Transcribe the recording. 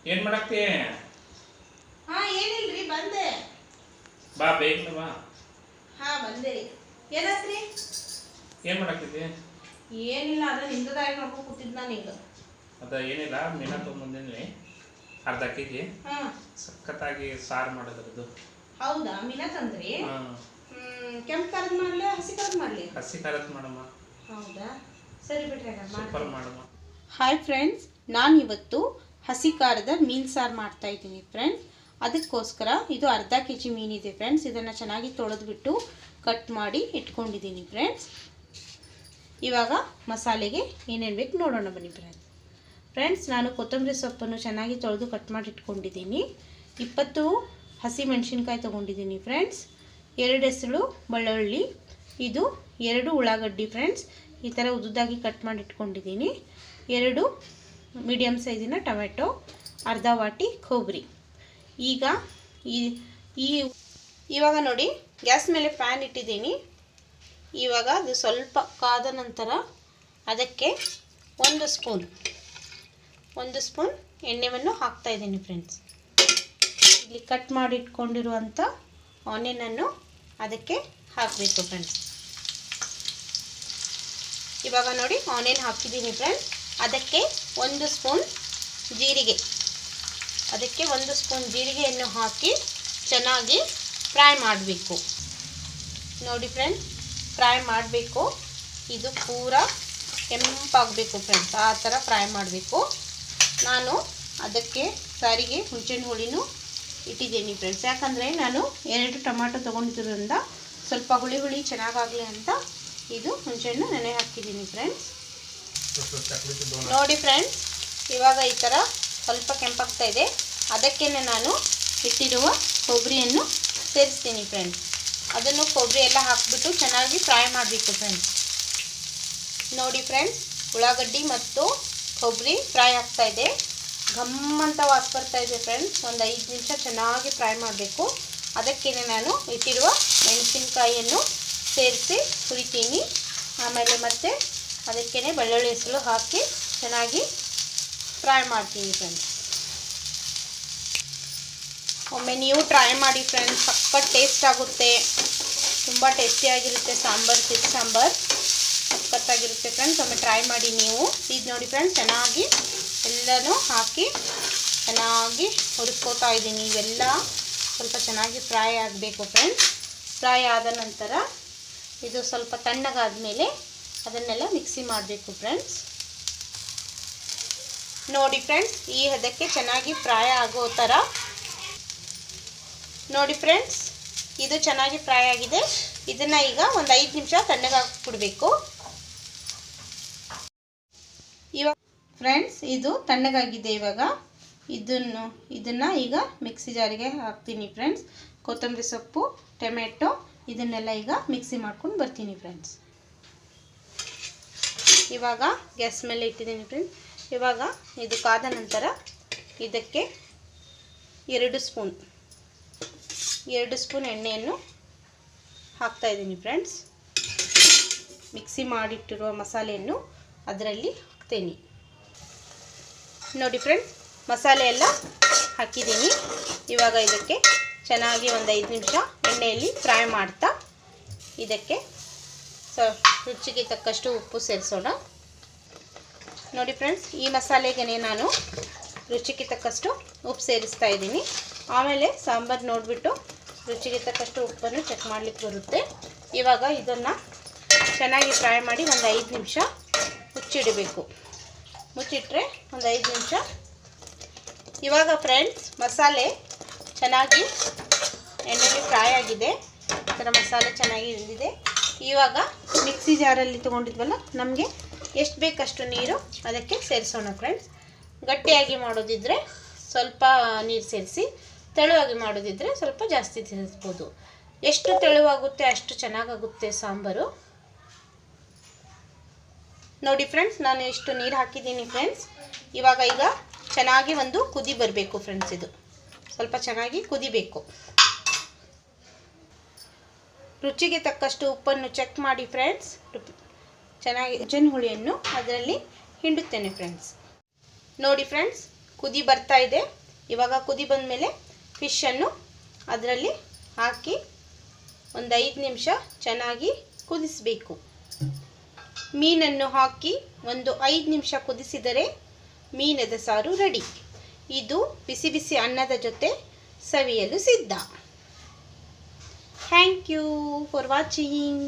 ಏನ್ ಮಾಡಾಕ್ತಿ? ಹಾ ಏನಿಲ್ರಿ ಬಂದೆ. ಬಾ ಬೇಗ ಬಾ. ಹಾ ಬಂದೆ ರೀ. ಏನಾತ್ರಿ? ಏನ್ ಮಾಡಾಕ್ತಿದ್ದಿ? ಏನಿಲ್ಲ, ಅದ ನಿಂದದಾಗಿ ನೋಡ್ಕೊಂಡು ಕೂತಿದ್ ನಾನೀಗ. ಅದ ಏನಿಲ್ಲ, ಮೀನಾ ತೊಗೊಂಬಂದಿನಿ ಅರ್ಧ ಕೆಜಿ. ಸಖತ್ತಾಗಿ ಸಾರು ಮಾಡೋದ್ರದ್ದು. ಹೌದಾ, ಮೀನಾ ತಂದ್ರಿ? ಕೆಂಪು ಖಾರದ ಮಾಡ್ಲಿ ಹಸಿ ಖಾರದ ಮಾಡ್ಲಿ? ಹಸಿ ಖಾರದ ಮಾಡಮ್ಮ. ಹೌದಾ, ಸರಿ ಬಿಡ್ರಿ ಸೂಪರ್ ಮಾಡಮ್ಮ. ಹಾಯ್ ಫ್ರೆಂಡ್ಸ್, ನಾನು ಇವತ್ತು ಹಸಿ ಖಾರದ ಮೀನು ಸಾರು ಮಾಡ್ತಾ ಇದ್ದೀನಿ ಫ್ರೆಂಡ್ಸ್. ಅದಕ್ಕೋಸ್ಕರ ಇದು ಅರ್ಧ ಕೆಜಿ ಮೀನಿದೆ ಫ್ರೆಂಡ್ಸ್. ಇದನ್ನು ಚೆನ್ನಾಗಿ ತೊಳೆದ್ಬಿಟ್ಟು ಕಟ್ ಮಾಡಿ ಇಟ್ಕೊಂಡಿದ್ದೀನಿ ಫ್ರೆಂಡ್ಸ್. ಇವಾಗ ಮಸಾಲೆಗೆ ಏನೇನು ಬೇಕು ನೋಡೋಣ ಬನ್ನಿ ಫ್ರೆಂಡ್ಸ್. ನಾನು ಕೊತ್ತಂಬರಿ ಸೊಪ್ಪನ್ನು ಚೆನ್ನಾಗಿ ತೊಳೆದು ಕಟ್ ಮಾಡಿ ಇಟ್ಕೊಂಡಿದ್ದೀನಿ. 20 ಹಸಿ ಮೆಣಸಿನ್ಕಾಯಿ ತೊಗೊಂಡಿದ್ದೀನಿ ಫ್ರೆಂಡ್ಸ್. 2 ಎಸಳು ಬೆಳ್ಳುಳ್ಳಿ, ಇದು 2 ಉಳ್ಳಾಗಡ್ಡಿ ಫ್ರೆಂಡ್ಸ್. ಈ ಥರ ಉದ್ದುದಾಗಿ ಕಟ್ ಮಾಡಿ ಇಟ್ಕೊಂಡಿದ್ದೀನಿ. 2 ಮೀಡಿಯಮ್ ಸೈಜಿನ ಟೊಮೆಟೊ, ಅರ್ಧ ವಾಟಿ ಕೊಬ್ಬರಿ. ಇವಾಗ ನೋಡಿ, ಗ್ಯಾಸ್ ಮೇಲೆ ಪ್ಯಾನ್ ಇಟ್ಟಿದ್ದೀನಿ. ಇವಾಗ ಅದು ಸ್ವಲ್ಪ ಕಾದ ನಂತರ ಅದಕ್ಕೆ ಒಂದು ಸ್ಪೂನ್ ಎಣ್ಣೆಯನ್ನು ಹಾಕ್ತಾ ಇದ್ದೀನಿ ಫ್ರೆಂಡ್ಸ್. ಇಲ್ಲಿ ಕಟ್ ಮಾಡಿ ಇಟ್ಕೊಂಡಿರುವಂಥ ಆನಿಯನನ್ನು ಅದಕ್ಕೆ ಹಾಕಬೇಕು ಫ್ರೆಂಡ್ಸ್. ಇವಾಗ ನೋಡಿ ಆನಿಯನ್ ಹಾಕಿದ್ದೀನಿ ಫ್ರೆಂಡ್ಸ್. ಅದಕ್ಕೆ ಒಂದು ಸ್ಪೂನ್ ಜೀರಿಗೆಯನ್ನು ಹಾಕಿ ಚೆನ್ನಾಗಿ ಫ್ರೈ ಮಾಡಬೇಕು. ನೋಡಿ ಫ್ರೆಂಡ್ಸ್, ಫ್ರೈ ಮಾಡಬೇಕು. ಇದು ಪೂರ ಕೆಂಪಾಗಬೇಕು ಫ್ರೆಂಡ್ಸ್, ಆ ಥರ ಫ್ರೈ ಮಾಡಬೇಕು. ನಾನು ಅದಕ್ಕೆ ಸಾರಿಗೆ ಹುಣಸೆಹಣ್ಣು ಹುಳಿನೂ ಇಟ್ಟಿದ್ದೀನಿ ಫ್ರೆಂಡ್ಸ್. ಯಾಕಂದರೆ ನಾನು 2 ಟೊಮಾಟೊ ತೊಗೊಂಡಿರೋದ್ರಿಂದ ಸ್ವಲ್ಪ ಹುಳಿ ಚೆನ್ನಾಗಾಗಲಿ ಅಂತ ಇದು ಹುಣಸೆಹಣ್ಣು ನೆನೆ ಹಾಕಿದ್ದೀನಿ ಫ್ರೆಂಡ್ಸ್. ನೋಡಿ ಫ್ರೆಂಡ್ಸ್, ಇವಾಗ ಈ ಥರ ಸ್ವಲ್ಪ ಕೆಂಪಾಗ್ತಾ ಇದೆ. ಅದಕ್ಕೇ ನಾನು ಇಟ್ಟಿರುವ ಕೊಬ್ಬರಿಯನ್ನು ಸೇರಿಸ್ತೀನಿ ಫ್ರೆಂಡ್ಸ್. ಅದನ್ನು ಕೊಬ್ಬರಿ ಎಲ್ಲ ಹಾಕಿಬಿಟ್ಟು ಚೆನ್ನಾಗಿ ಫ್ರೈ ಮಾಡಬೇಕು ಫ್ರೆಂಡ್ಸ್. ನೋಡಿ ಫ್ರೆಂಡ್ಸ್, ಉಳ್ಳಾಗಡ್ಡಿ ಮತ್ತು ಕೊಬ್ಬರಿ ಫ್ರೈ ಆಗ್ತಾ ಇದೆ. ಘಮ್ಮಂತ ವಾಸನೆ ಬರ್ತಾ ಇದೆ ಫ್ರೆಂಡ್ಸ್. ಒಂದು 5 ನಿಮಿಷ ಚೆನ್ನಾಗಿ ಫ್ರೈ ಮಾಡಬೇಕು. ಅದಕ್ಕೇ ನಾನು ಇಟ್ಟಿರುವ ಮೆಣಸಿನಕಾಯಿಯನ್ನು ಸೇರಿಸಿ ಹುರಿತೀನಿ. ಆಮೇಲೆ ಮತ್ತೆ ಅದಕ್ಕೇ ಬೆಳ್ಳುಳ್ಳಿ ಹೆಸರು ಹಾಕಿ ಚೆನ್ನಾಗಿ ಫ್ರೈ ಮಾಡ್ತೀನಿ ಫ್ರೆಂಡ್ಸ್. ಒಮ್ಮೆ ನೀವು ಟ್ರೈ ಮಾಡಿ ಫ್ರೆಂಡ್ಸ್, ಸಖತ್ ಟೇಸ್ಟ್ ಆಗುತ್ತೆ. ತುಂಬ ಟೇಸ್ಟಿಯಾಗಿರುತ್ತೆ ಸಾಂಬಾರು, ಫಿಶ್ ಸಾಂಬಾರು ಸಖತ್ತಾಗಿರುತ್ತೆ ಫ್ರೆಂಡ್ಸ್. ಒಮ್ಮೆ ಟ್ರೈ ಮಾಡಿ ನೀವು. ಇದು ನೋಡಿ ಫ್ರೆಂಡ್ಸ್, ಚೆನ್ನಾಗಿ ಎಲ್ಲನೂ ಹಾಕಿ ಚೆನ್ನಾಗಿ ಹುರಿಸ್ಕೋತಾ ಇದ್ದೀನಿ. ಇವೆಲ್ಲ ಸ್ವಲ್ಪ ಚೆನ್ನಾಗಿ ಫ್ರೈ ಆಗಬೇಕು ಫ್ರೆಂಡ್ಸ್. ಫ್ರೈ ಆದ ನಂತರ ಇದು ಸ್ವಲ್ಪ ತಣ್ಣಗಾದ ಮೇಲೆ ಅದನ್ನೆಲ್ಲ ಮಿಕ್ಸಿ ಮಾಡಬೇಕು ಫ್ರೆಂಡ್ಸ್. ನೋಡಿ ಫ್ರೆಂಡ್ಸ್, ಈ ಹದಕ್ಕೆ ಚೆನ್ನಾಗಿ ಫ್ರೈ ಆಗೋ ಥರ ನೋಡಿ ಫ್ರೆಂಡ್ಸ್, ಇದು ಚೆನ್ನಾಗಿ ಫ್ರೈ ಆಗಿದೆ. ಇದನ್ನು ಈಗ ಒಂದು 5 ನಿಮಿಷ ತಣ್ಣಗಾಕ್ಬಿಡಬೇಕು. ಇವಾಗ ಫ್ರೆಂಡ್ಸ್, ಇದು ತಣ್ಣಗಾಗಿದೆ. ಇವಾಗ ಇದನ್ನು ಈಗ ಮಿಕ್ಸಿ ಜಾರಿಗೆ ಹಾಕ್ತೀನಿ ಫ್ರೆಂಡ್ಸ್. ಕೊತ್ತಂಬರಿ ಸೊಪ್ಪು, ಟೊಮೆಟೊ ಇದನ್ನೆಲ್ಲ ಈಗ ಮಿಕ್ಸಿ ಮಾಡ್ಕೊಂಡು ಬರ್ತೀನಿ ಫ್ರೆಂಡ್ಸ್. ಇವಾಗ ಗ್ಯಾಸ್ ಮೇಲೆ ಇಟ್ಟಿದ್ದೀನಿ ಫ್ರೆಂಡ್ಸ್. ಇವಾಗ ಇದು ಕಾದ ನಂತರ ಇದಕ್ಕೆ 2 ಸ್ಪೂನ್ ಎಣ್ಣೆಯನ್ನು ಹಾಕ್ತಾಯಿದ್ದೀನಿ ಫ್ರೆಂಡ್ಸ್. ಮಿಕ್ಸಿ ಮಾಡಿಟ್ಟಿರುವ ಮಸಾಲೆಯನ್ನು ಅದರಲ್ಲಿ ಹಾಕ್ತೀನಿ. ನೋಡಿ ಫ್ರೆಂಡ್ಸ್, ಮಸಾಲೆ ಎಲ್ಲ ಹಾಕಿದ್ದೀನಿ. ಇವಾಗ ಇದಕ್ಕೆ ಚೆನ್ನಾಗಿ ಒಂದು 5 ನಿಮಿಷ ಎಣ್ಣೆಯಲ್ಲಿ ಫ್ರೈ ಮಾಡ್ತಾ ಇದಕ್ಕೆ ರುಚಿಗೆ ತಕ್ಕಷ್ಟು ಉಪ್ಪು ಸೇರಿಸೋಣ. ನೋಡಿ ಫ್ರೆಂಡ್ಸ್, ಈ ಮಸಾಲೆಗೆ ನಾನು ರುಚಿಗೆ ತಕ್ಕಷ್ಟು ಉಪ್ಪು ಸೇರಿಸ್ತಾ ಇದ್ದೀನಿ. ಆಮೇಲೆ ಸಾಂಬಾರು ನೋಡಿಬಿಟ್ಟು ರುಚಿಗೆ ತಕ್ಕಷ್ಟು ಉಪ್ಪನ್ನು ಚೆಕ್ ಮಾಡಲಿಕ್ಕೆ ಬರುತ್ತೆ. ಇವಾಗ ಇದನ್ನು ಚೆನ್ನಾಗಿ ಫ್ರೈ ಮಾಡಿ ಒಂದು 5 ನಿಮಿಷ ಮುಚ್ಚಿಡಬೇಕು. ಮುಚ್ಚಿಟ್ರೆ ಒಂದು 5 ನಿಮಿಷ. ಇವಾಗ ಫ್ರೆಂಡ್ಸ್, ಮಸಾಲೆ ಚೆನ್ನಾಗಿ ಎಣ್ಣೆಗೆ ಫ್ರೈ ಆಗಿದೆ. ಈ ಥರ ಮಸಾಲೆ ಚೆನ್ನಾಗಿ ಹಿಂಡಿದೆ. ಇವಾಗ ಮಿಕ್ಸಿ ಜಾರಲ್ಲಿ ತೊಗೊಂಡಿದ್ವಲ್ಲ, ನಮಗೆ ಎಷ್ಟು ಬೇಕಷ್ಟು ನೀರು ಅದಕ್ಕೆ ಸೇರಿಸೋಣ ಫ್ರೆಂಡ್ಸ್. ಗಟ್ಟಿಯಾಗಿ ಮಾಡೋದಿದ್ದರೆ ಸ್ವಲ್ಪ ನೀರು ಸೇರಿಸಿ, ತೆಳುವಾಗಿ ಮಾಡೋದಿದ್ದರೆ ಸ್ವಲ್ಪ ಜಾಸ್ತಿ ಸೇರಿಸ್ಬೋದು. ಎಷ್ಟು ತೆಳುವಾಗುತ್ತೆ ಅಷ್ಟು ಚೆನ್ನಾಗಾಗುತ್ತೆ ಸಾಂಬಾರು. ನೋಡಿ ಫ್ರೆಂಡ್ಸ್, ನಾನು ಎಷ್ಟು ನೀರು ಹಾಕಿದ್ದೀನಿ ಫ್ರೆಂಡ್ಸ್. ಇವಾಗ ಚೆನ್ನಾಗಿ ಒಂದು ಕುದಿ ಬರಬೇಕು ಫ್ರೆಂಡ್ಸ್. ಇದು ಸ್ವಲ್ಪ ಚೆನ್ನಾಗಿ ಕುದಿಬೇಕು. ರುಚಿಗೆ ತಕ್ಕಷ್ಟು ಉಪ್ಪನ್ನು ಚೆಕ್ ಮಾಡಿ ಫ್ರೆಂಡ್ಸ್. ಚೆನ್ನಾಗಿ ಹುಳಿಯನ್ನು ಅದರಲ್ಲಿ ಹಿಂಡುತ್ತೇನೆ ಫ್ರೆಂಡ್ಸ್. ನೋಡಿ ಫ್ರೆಂಡ್ಸ್, ಕುದಿ ಬರ್ತಾ ಇದೆ. ಇವಾಗ ಕುದಿ ಬಂದಮೇಲೆ ಫಿಶನ್ನು ಅದರಲ್ಲಿ ಹಾಕಿ ಒಂದು 5 ನಿಮಿಷ ಚೆನ್ನಾಗಿ ಕುದಿಸಬೇಕು. ಮೀನನ್ನು ಹಾಕಿ ಒಂದು 5 ನಿಮಿಷ ಕುದಿಸಿದರೆ ಮೀನದ ಸಾರು ರೆಡಿ. ಇದು ಬಿಸಿ ಬಿಸಿ ಅನ್ನದ ಜೊತೆ ಸವಿಯಲು ಸಿದ್ಧ. Thank you for watching.